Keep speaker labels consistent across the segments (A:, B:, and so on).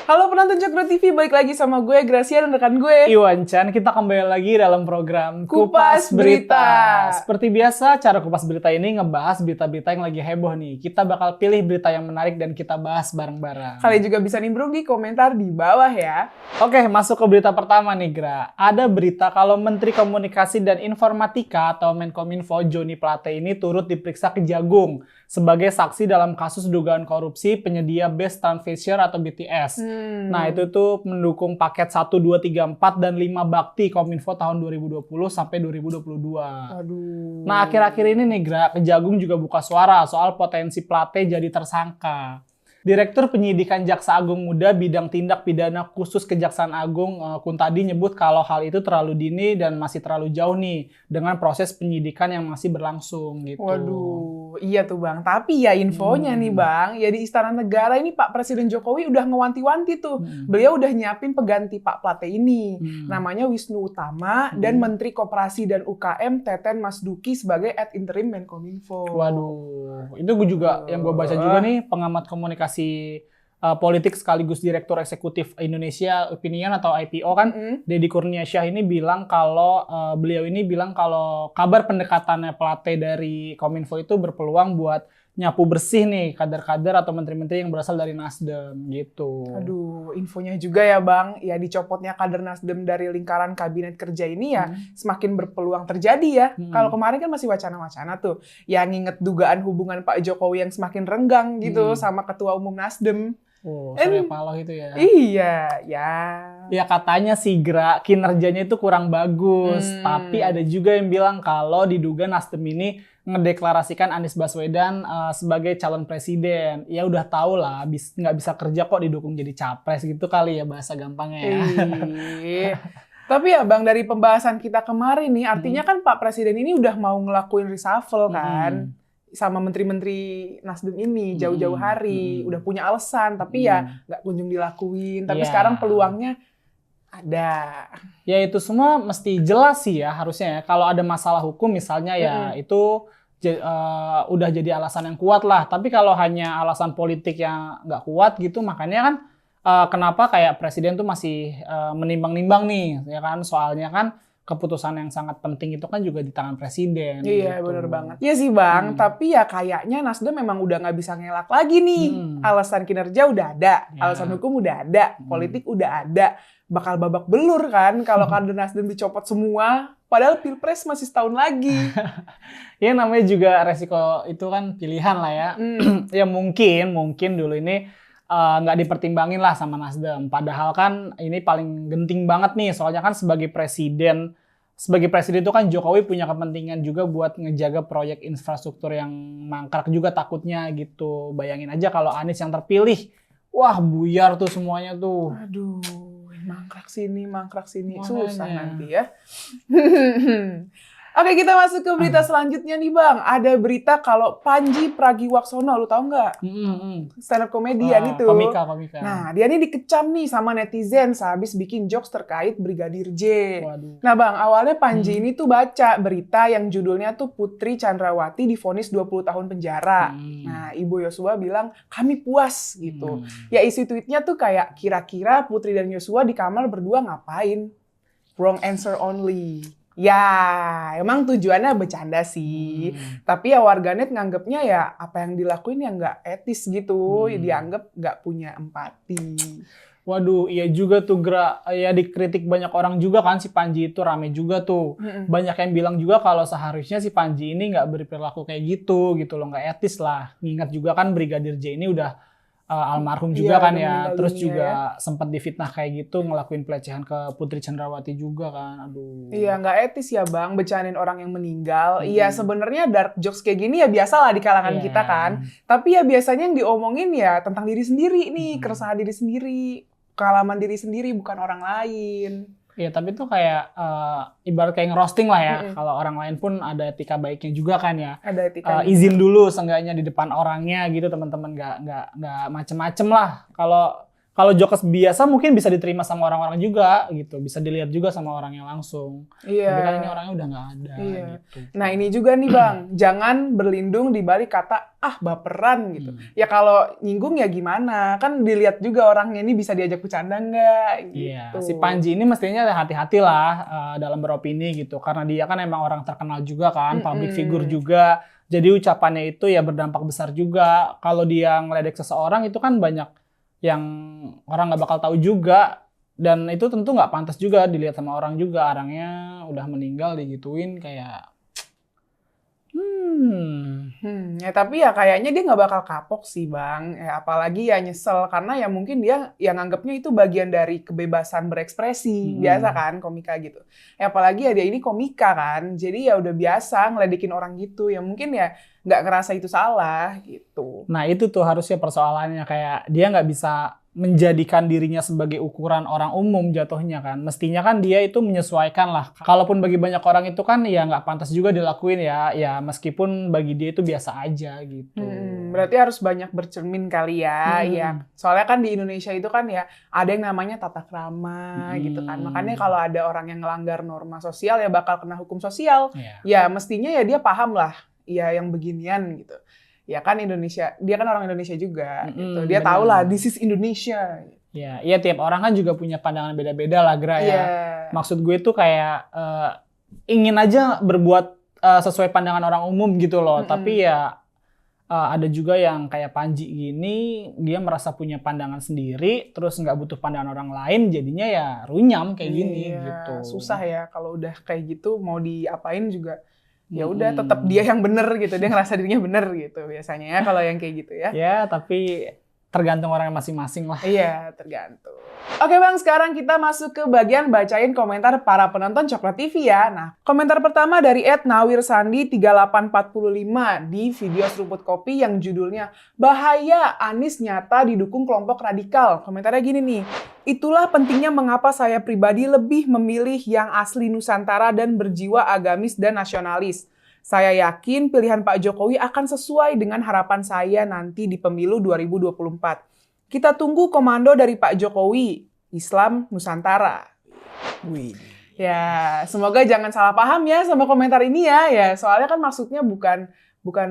A: Halo penonton Cokro TV, balik lagi sama gue Gracia dan rekan gue
B: Iwan Chan, kita kembali lagi dalam program
A: Kupas Berita.
B: Seperti biasa, cara Kupas Berita ini ngebahas berita-berita yang lagi heboh nih. Kita bakal pilih berita yang menarik dan kita bahas bareng-bareng.
A: Kalian juga bisa nimbrung di komentar di bawah ya.
B: Oke, masuk ke berita pertama nih, Gra. Ada berita kalau Menteri Komunikasi dan Informatika atau Menkominfo Joni Plate ini turut diperiksa Kejagung sebagai saksi dalam kasus dugaan korupsi penyedia Best Transfer atau BTS. Nah, itu tuh mendukung paket 1, 2, 3, 4, dan 5 bakti Kominfo tahun 2020 sampai 2022.
A: Aduh.
B: Nah, akhir-akhir ini nih, Gra, Kejagung juga buka suara soal potensi Plate jadi tersangka. Direktur Penyidikan Jaksa Agung Muda Bidang Tindak Pidana Khusus Kejaksaan Agung Kuntadi nyebut kalau hal itu terlalu dini dan masih terlalu jauh nih dengan proses penyidikan yang masih berlangsung gitu.
A: Waduh, iya tuh Bang. Tapi ya infonya nih Bang, ya di Istana Negara ini Pak Presiden Jokowi udah ngewanti-wanti tuh. Beliau udah nyiapin pengganti Pak Plate ini. Namanya Wisnu Utama dan Menteri Koperasi dan UKM Teten Mas Duki sebagai ad interim Menkominfo.
B: Waduh, itu gue juga yang gue baca juga nih, pengamat komunikasi politik sekaligus Direktur Eksekutif Indonesia Opinion atau IPO kan, Deddy Kurniasyah ini bilang kalau beliau ini bilang kalau kabar pendekatannya Plate dari Kominfo itu berpeluang buat nyapu bersih nih kader-kader atau menteri-menteri yang berasal dari Nasdem gitu.
A: Aduh, infonya juga ya Bang, ya dicopotnya kader Nasdem dari lingkaran kabinet kerja ini ya semakin berpeluang terjadi ya. Kalau kemarin kan masih wacana-wacana tuh, yang nginget dugaan hubungan Pak Jokowi yang semakin renggang gitu sama Ketua Umum Nasdem.
B: Oh, Surya Paloh itu ya.
A: Iya, ya.
B: Ya katanya sih Gra, kinerjanya itu kurang bagus. Tapi ada juga yang bilang kalau diduga Nasdem ini ngedeklarasikan Anies Baswedan sebagai calon presiden. Ya udah tau lah, nggak bisa kerja kok didukung jadi capres gitu kali ya bahasa gampangnya ya.
A: Tapi ya Bang, dari pembahasan kita kemarin nih, artinya kan Pak Presiden ini udah mau ngelakuin reshuffle kan. Sama menteri-menteri Nasdem ini jauh-jauh hari udah punya alasan tapi ya nggak kunjung dilakuin, tapi sekarang peluangnya ada.
B: Ya itu semua mesti jelas sih ya harusnya ya. Kalau ada masalah hukum misalnya ya itu udah jadi alasan yang kuat lah. Tapi kalau hanya alasan politik yang nggak kuat gitu, makanya kan kenapa kayak presiden tuh masih menimbang-nimbang nih ya kan, soalnya kan keputusan yang sangat penting itu kan juga di tangan presiden.
A: Iya,
B: gitu.
A: bener banget. Iya sih Bang, tapi ya kayaknya Nasdem memang udah nggak bisa ngelak lagi nih. Alasan kinerja udah ada, alasan hukum udah ada, politik udah ada. Bakal babak belur kan kalau kader Nasdem dicopot semua, padahal Pilpres masih setahun lagi.
B: Ya namanya juga resiko itu kan pilihan lah ya. Ya mungkin dulu ini nggak dipertimbangin lah sama Nasdem. Padahal kan ini paling genting banget nih, soalnya kan sebagai presiden itu kan Jokowi punya kepentingan juga buat ngejaga proyek infrastruktur yang mangkrak juga takutnya gitu. Bayangin aja kalau Anies yang terpilih, wah buyar tuh semuanya tuh.
A: Aduh, mangkrak sini, susah nanti ya. Oke, kita masuk ke berita selanjutnya nih Bang. Ada berita kalau Panji Pragiwaksono, lu tahu nggak? Stand up komedian itu.
B: Komika.
A: Nah, dia ini dikecam nih sama netizen sehabis bikin jokes terkait Brigadir J.
B: Waduh.
A: Nah Bang, awalnya Panji ini tuh baca berita yang judulnya tuh Putri Chandrawati divonis 20 tahun penjara. Nah, Ibu Yosua bilang, kami puas gitu. Ya isi tweetnya tuh kayak, kira-kira Putri dan Yosua di kamar berdua ngapain? Wrong answer only. Ya, emang tujuannya bercanda sih. Tapi ya warganet nganggepnya ya apa yang dilakuin ya nggak etis gitu. Dianggap nggak punya empati.
B: Waduh, iya juga tuh ya dikritik banyak orang juga kan si Panji itu, rame juga tuh. Banyak yang bilang juga kalau seharusnya si Panji ini nggak berperilaku kayak gitu loh, nggak etis lah. Ngingat juga kan Brigadir J ini udah almarhum juga kan ya, terus juga sempat difitnah kayak gitu, ngelakuin pelecehan ke Putri Chandrawati juga kan, aduh.
A: Iya, nggak etis ya Bang, bercandain orang yang meninggal. Iya, sebenarnya dark jokes kayak gini ya biasa lah di kalangan kita kan. Tapi ya biasanya yang diomongin ya tentang diri sendiri nih, keresahan diri sendiri, pengalaman diri sendiri, bukan orang lain.
B: Iya, tapi itu kayak ibarat kayak ngerosting lah ya. Kalau orang lain pun ada etika baiknya juga kan ya.
A: Ada etika.
B: Izin dulu seenggaknya di depan orangnya gitu, teman-teman nggak macem-macem lah. Kalau Kalau jokes biasa mungkin bisa diterima sama orang-orang juga gitu, bisa dilihat juga sama orangnya langsung. Tapi kan ini orangnya udah nggak ada gitu.
A: Nah ini juga nih Bang, jangan berlindung di balik kata baperan gitu. Ya kalau nyinggung ya gimana, kan dilihat juga orangnya ini bisa diajak bercanda nggak gitu.
B: Iya, si Panji ini mestinya hati-hati lah dalam beropini gitu, karena dia kan emang orang terkenal juga kan, public figure juga. Jadi ucapannya itu ya berdampak besar juga. Kalau dia ngeledek seseorang itu kan banyak yang orang nggak bakal tahu juga, dan itu tentu nggak pantas juga dilihat sama orang juga, orangnya udah meninggal digituin kayak
A: ya tapi ya kayaknya dia nggak bakal kapok sih Bang, apalagi ya nyesel karena ya mungkin dia yang nganggapnya itu bagian dari kebebasan berekspresi, biasa kan komika gitu. Apalagi ya dia ini komika kan, jadi ya udah biasa ngeledekin orang gitu, ya mungkin ya nggak ngerasa itu salah gitu.
B: Nah itu tuh harusnya persoalannya, kayak dia nggak bisa menjadikan dirinya sebagai ukuran orang umum jatuhnya kan. Mestinya kan dia itu menyesuaikan lah. Kalaupun bagi banyak orang itu kan ya nggak pantas juga dilakuin ya meskipun bagi dia itu biasa aja gitu.
A: Berarti harus banyak bercermin kali ya. Ya. Soalnya kan di Indonesia itu kan ya ada yang namanya tata krama gitu kan. Makanya kalau ada orang yang ngelanggar norma sosial ya bakal kena hukum sosial. Ya mestinya ya dia paham lah ya yang beginian gitu. Ya kan Indonesia, dia kan orang Indonesia juga gitu. Dia tahu lah this is Indonesia.
B: Ya, iya tiap orang kan juga punya pandangan beda-beda lah Gra ya. Maksud gue tuh kayak ingin aja berbuat sesuai pandangan orang umum gitu loh. Tapi ya ada juga yang kayak Panji gini, dia merasa punya pandangan sendiri, terus nggak butuh pandangan orang lain, jadinya ya runyam kayak gini gitu.
A: Susah ya kalau udah kayak gitu mau diapain juga. Ya udah tetap dia yang bener gitu, dia ngerasa dirinya bener gitu biasanya ya kalau yang kayak gitu ya.
B: Ya tapi tergantung orang masing-masing lah.
A: Iya tergantung. Oke Bang, sekarang kita masuk ke bagian bacain komentar para penonton Coklat TV ya. Nah komentar pertama dari @nawirsandi3845 di video seruput kopi yang judulnya "Bahaya, Anies nyata didukung kelompok radikal". Komentarnya gini nih, "Itulah pentingnya mengapa saya pribadi lebih memilih yang asli Nusantara dan berjiwa agamis dan nasionalis. Saya yakin pilihan Pak Jokowi akan sesuai dengan harapan saya nanti di pemilu 2024. Kita tunggu komando dari Pak Jokowi, Islam Nusantara." Wih. Ya, semoga jangan salah paham ya sama komentar ini ya. Ya, soalnya kan maksudnya bukan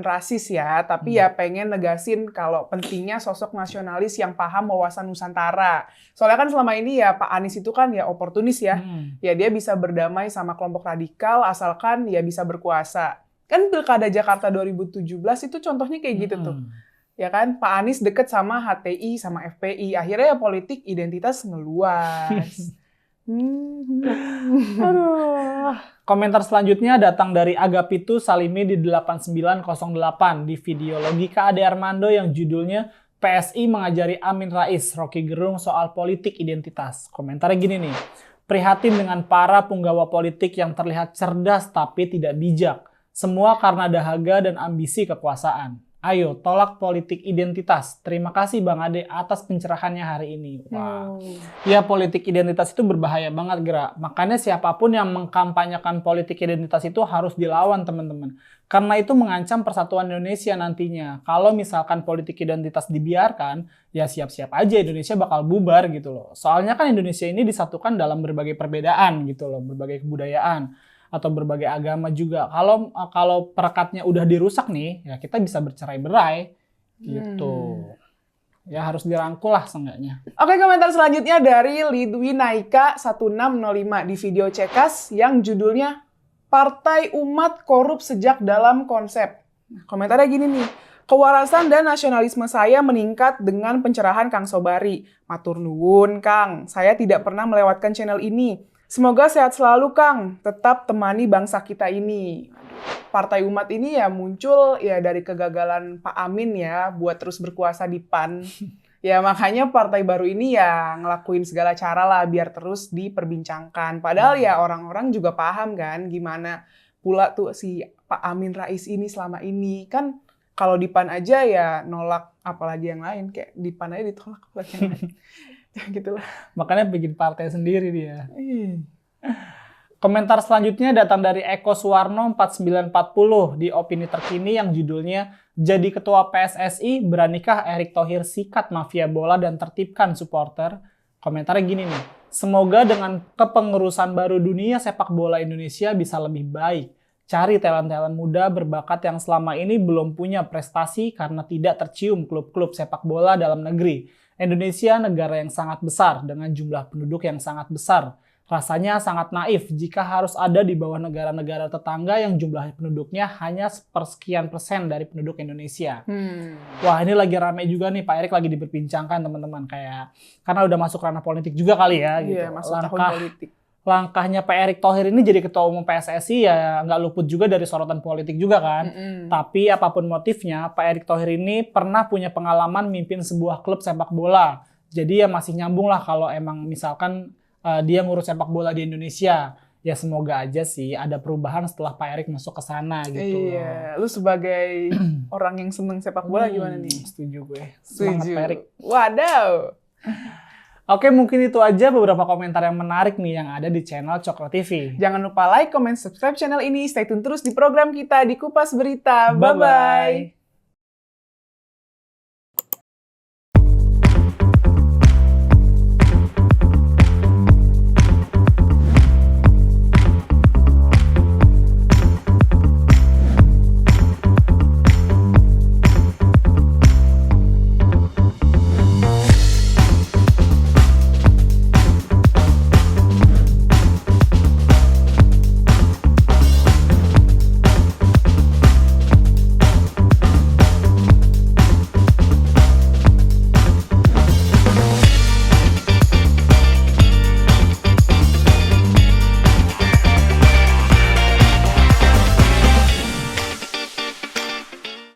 A: rasis ya, tapi ya pengen negasin kalau pentingnya sosok nasionalis yang paham wawasan Nusantara. Soalnya kan selama ini ya Pak Anies itu kan ya oportunis ya. Ya dia bisa berdamai sama kelompok radikal asalkan ya bisa berkuasa. Kan Pilkada Jakarta 2017 itu contohnya kayak gitu tuh. Ya kan, Pak Anies deket sama HTI, sama FPI. Akhirnya ya politik identitas ngeluas.
B: Aduh. Komentar selanjutnya datang dari Agapitu Salimi di 8908 di video Logika Ade Armando yang judulnya "PSI mengajari Amin Rais, Rocky Gerung soal politik identitas". Komentarnya gini nih, "Prihatin dengan para punggawa politik yang terlihat cerdas tapi tidak bijak. Semua karena dahaga dan ambisi kekuasaan. Ayo, tolak politik identitas. Terima kasih Bang Ade atas pencerahannya hari ini." Wah. Ya, politik identitas itu berbahaya banget, Gra. Makanya siapapun yang mengkampanyekan politik identitas itu harus dilawan, teman-teman. Karena itu mengancam persatuan Indonesia nantinya. Kalau misalkan politik identitas dibiarkan, ya siap-siap aja Indonesia bakal bubar gitu loh. Soalnya kan Indonesia ini disatukan dalam berbagai perbedaan gitu loh, berbagai kebudayaan atau berbagai agama juga. Kalau perekatnya udah dirusak nih, ya kita bisa bercerai-berai gitu. Ya harus dirangkul lah seenggaknya.
A: Oke, komentar selanjutnya dari Lidwinaika 1605 di video Cekas yang judulnya "Partai Umat Korup Sejak Dalam Konsep". Komentarnya gini nih, "Kewarasan dan nasionalisme saya meningkat dengan pencerahan Kang Sobari. Matur nuwun Kang, saya tidak pernah melewatkan channel ini. Semoga sehat selalu Kang, tetap temani bangsa kita ini." Partai Umat ini ya muncul ya dari kegagalan Pak Amin ya buat terus berkuasa di PAN. Ya makanya partai baru ini ya ngelakuin segala cara lah biar terus diperbincangkan. Padahal ya orang-orang juga paham kan gimana pula tuh si Pak Amin Rais ini selama ini. Kan kalau di PAN aja ya nolak apalagi yang lain. Kayak di PAN aja ditolak apalagi yang lain. Gitulah.
B: Makanya bikin partai sendiri dia. Komentar selanjutnya datang dari Eko Suwarno 4940 di opini terkini yang judulnya "Jadi ketua PSSI, beranikah Erick Thohir sikat mafia bola dan tertibkan supporter?" Komentarnya gini nih, "Semoga dengan kepengurusan baru dunia sepak bola Indonesia bisa lebih baik. Cari talent-talent muda berbakat yang selama ini belum punya prestasi karena tidak tercium klub-klub sepak bola dalam negeri. Indonesia negara yang sangat besar dengan jumlah penduduk yang sangat besar. Rasanya sangat naif jika harus ada di bawah negara-negara tetangga yang jumlah penduduknya hanya sepersekian persen dari penduduk Indonesia." Wah, ini lagi rame juga nih, Pak Erick lagi diperbincangkan teman-teman, kayak karena udah masuk ranah politik juga kali ya gitu.
A: Iya, masuk tahun politik.
B: Langkahnya Pak Erick Thohir ini jadi ketua umum PSSI ya nggak luput juga dari sorotan politik juga kan. Tapi apapun motifnya, Pak Erick Thohir ini pernah punya pengalaman mimpin sebuah klub sepak bola. Jadi ya masih nyambung lah kalau emang misalkan dia ngurus sepak bola di Indonesia. Ya semoga aja sih ada perubahan setelah Pak Erick masuk ke sana gitu.
A: Iya, lu sebagai orang yang seneng sepak bola gimana nih?
B: Setuju gue.
A: Setuju.
B: Semangat Pak Erick.
A: Wadaw.
B: Oke, mungkin itu aja beberapa komentar yang menarik nih yang ada di channel Cokro TV.
A: Jangan lupa like, comment, subscribe channel ini. Stay tune terus di program kita di Kupas Berita. Bye-bye.